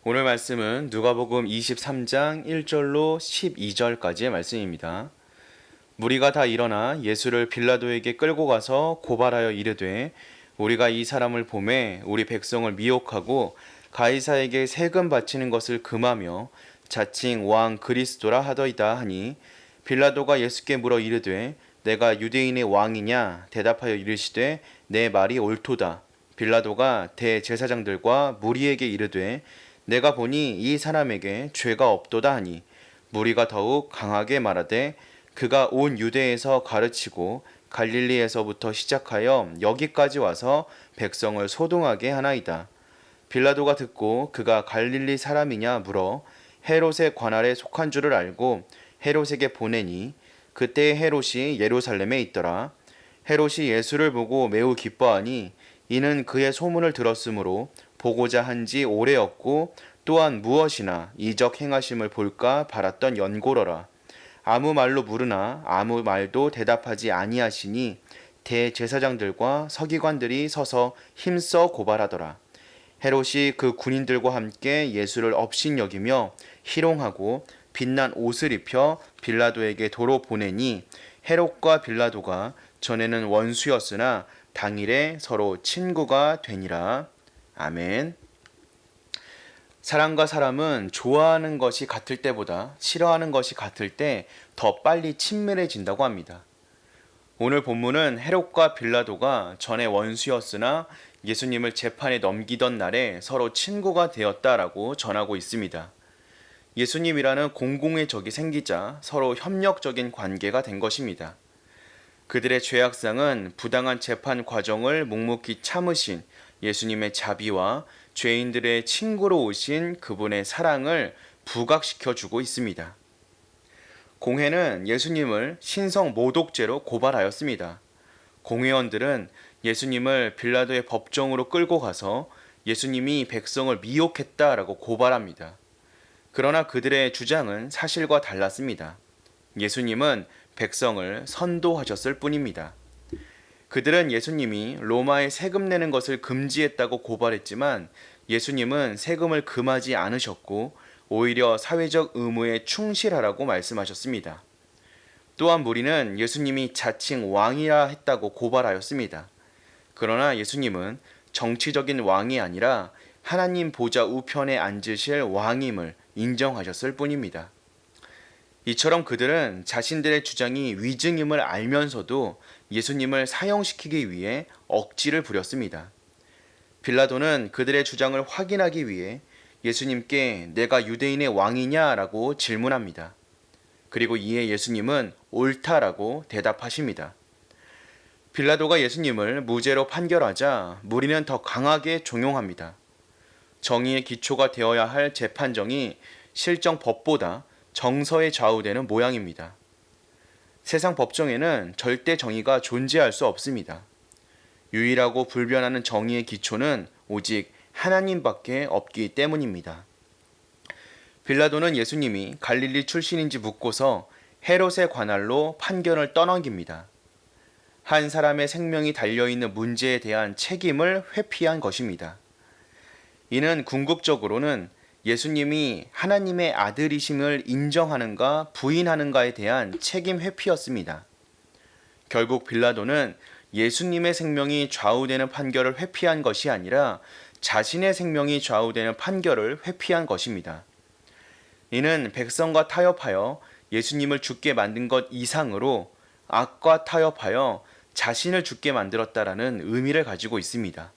오늘 말씀은 누가복음 23장 1절로 12절까지의 말씀입니다. 무리가 다 일어나 예수를 빌라도에게 끌고 가서 고발하여 이르되 우리가 이 사람을 보매 우리 백성을 미혹하고 가이사에게 세금 바치는 것을 금하며 자칭 왕 그리스도라 하더이다 하니 빌라도가 예수께 물어 이르되 내가 유대인의 왕이냐 대답하여 이르시되 내 말이 옳도다. 빌라도가 대제사장들과 무리에게 이르되 내가 보니 이 사람에게 죄가 없도다 하니 무리가 더욱 강하게 말하되 그가 온 유대에서 가르치고 갈릴리에서부터 시작하여 여기까지 와서 백성을 소동하게 하나이다. 빌라도가 듣고 그가 갈릴리 사람이냐 물어 헤롯의 관할에 속한 줄을 알고 헤롯에게 보내니 그때 헤롯이 예루살렘에 있더라. 헤롯이 예수를 보고 매우 기뻐하니 이는 그의 소문을 들었으므로 보고자 한지 오래였고 또한 무엇이나 이적 행하심을 볼까 바랐던 연고로라. 아무 말로 물으나 아무 말도 대답하지 아니하시니 대제사장들과 서기관들이 서서 힘써 고발하더라. 헤롯이 그 군인들과 함께 예수를 업신여기며 희롱하고 빛난 옷을 입혀 빌라도에게 도로 보내니 헤롯과 빌라도가 전에는 원수였으나 당일에 서로 친구가 되니라. 아멘. 사람과 사람은 좋아하는 것이 같을 때보다 싫어하는 것이 같을 때 더 빨리 친밀해진다고 합니다. 오늘 본문은 헤롯과 빌라도가 전에 원수였으나 예수님을 재판에 넘기던 날에 서로 친구가 되었다라고 전하고 있습니다. 예수님이라는 공공의 적이 생기자 서로 협력적인 관계가 된 것입니다. 그들의 죄악상은 부당한 재판 과정을 묵묵히 참으신 예수님의 자비와 죄인들의 친구로 오신 그분의 사랑을 부각시켜 주고 있습니다. 공회는 예수님을 신성 모독죄로 고발하였습니다. 공회원들은 예수님을 빌라도의 법정으로 끌고 가서 예수님이 백성을 미혹했다라고 고발합니다. 그러나 그들의 주장은 사실과 달랐습니다. 예수님은 백성을 선도하셨을 뿐입니다. 그들은 예수님이 로마에 세금 내는 것을 금지했다고 고발했지만 예수님은 세금을 금하지 않으셨고 오히려 사회적 의무에 충실하라고 말씀하셨습니다. 또한 무리는 예수님이 자칭 왕이라 했다고 고발하였습니다. 그러나 예수님은 정치적인 왕이 아니라 하나님 보좌 우편에 앉으실 왕임을 인정하셨을 뿐입니다. 이처럼 그들은 자신들의 주장이 위증임을 알면서도 예수님을 사형시키기 위해 억지를 부렸습니다. 빌라도는 그들의 주장을 확인하기 위해 예수님께 내가 유대인의 왕이냐라고 질문합니다. 그리고 이에 예수님은 옳다라고 대답하십니다. 빌라도가 예수님을 무죄로 판결하자 무리는 더 강하게 종용합니다. 정의의 기초가 되어야 할 재판정이 실정 법보다 정서에 좌우되는 모양입니다. 세상 법정에는 절대 정의가 존재할 수 없습니다. 유일하고 불변하는 정의의 기초는 오직 하나님밖에 없기 때문입니다. 빌라도는 예수님이 갈릴리 출신인지 묻고서 헤롯의 관할로 판결을 떠넘깁니다. 한 사람의 생명이 달려있는 문제에 대한 책임을 회피한 것입니다. 이는 궁극적으로는 예수님이 하나님의 아들이심을 인정하는가 부인하는가에 대한 책임 회피였습니다. 결국 빌라도는 예수님의 생명이 좌우되는 판결을 회피한 것이 아니라 자신의 생명이 좌우되는 판결을 회피한 것입니다. 이는 백성과 타협하여 예수님을 죽게 만든 것 이상으로 악과 타협하여 자신을 죽게 만들었다라는 의미를 가지고 있습니다.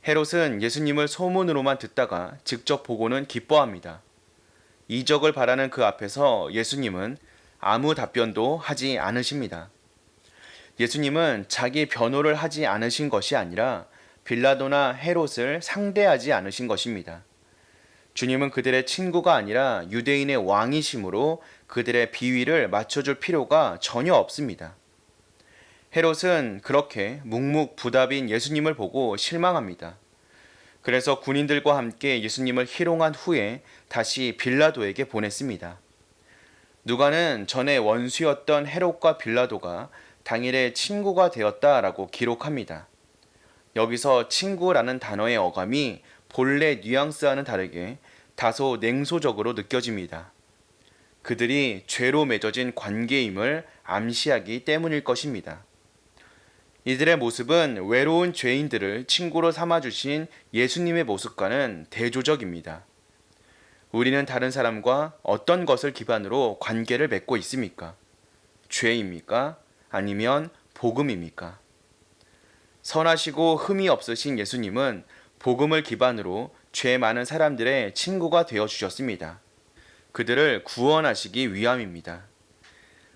헤롯은 예수님을 소문으로만 듣다가 직접 보고는 기뻐합니다. 이적을 바라는 그 앞에서 예수님은 아무 답변도 하지 않으십니다. 예수님은 자기 변호를 하지 않으신 것이 아니라 빌라도나 헤롯을 상대하지 않으신 것입니다. 주님은 그들의 친구가 아니라 유대인의 왕이심으로 그들의 비위를 맞춰줄 필요가 전혀 없습니다. 헤롯은 그렇게 묵묵부답인 예수님을 보고 실망합니다. 그래서 군인들과 함께 예수님을 희롱한 후에 다시 빌라도에게 보냈습니다. 누가는 전에 원수였던 헤롯과 빌라도가 당일에 친구가 되었다라고 기록합니다. 여기서 친구라는 단어의 어감이 본래 뉘앙스와는 다르게 다소 냉소적으로 느껴집니다. 그들이 죄로 맺어진 관계임을 암시하기 때문일 것입니다. 이들의 모습은 외로운 죄인들을 친구로 삼아주신 예수님의 모습과는 대조적입니다. 우리는 다른 사람과 어떤 것을 기반으로 관계를 맺고 있습니까? 죄입니까? 아니면 복음입니까? 선하시고 흠이 없으신 예수님은 복음을 기반으로 죄 많은 사람들의 친구가 되어 주셨습니다. 그들을 구원하시기 위함입니다.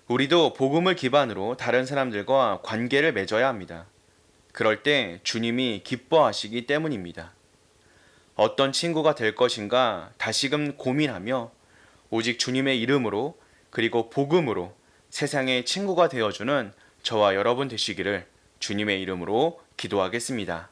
우리도 복음을 기반으로 다른 사람들과 관계를 맺어야 합니다. 그럴 때 주님이 기뻐하시기 때문입니다. 어떤 친구가 될 것인가 다시금 고민하며 오직 주님의 이름으로 그리고 복음으로 세상의 친구가 되어주는 저와 여러분 되시기를 주님의 이름으로 기도하겠습니다.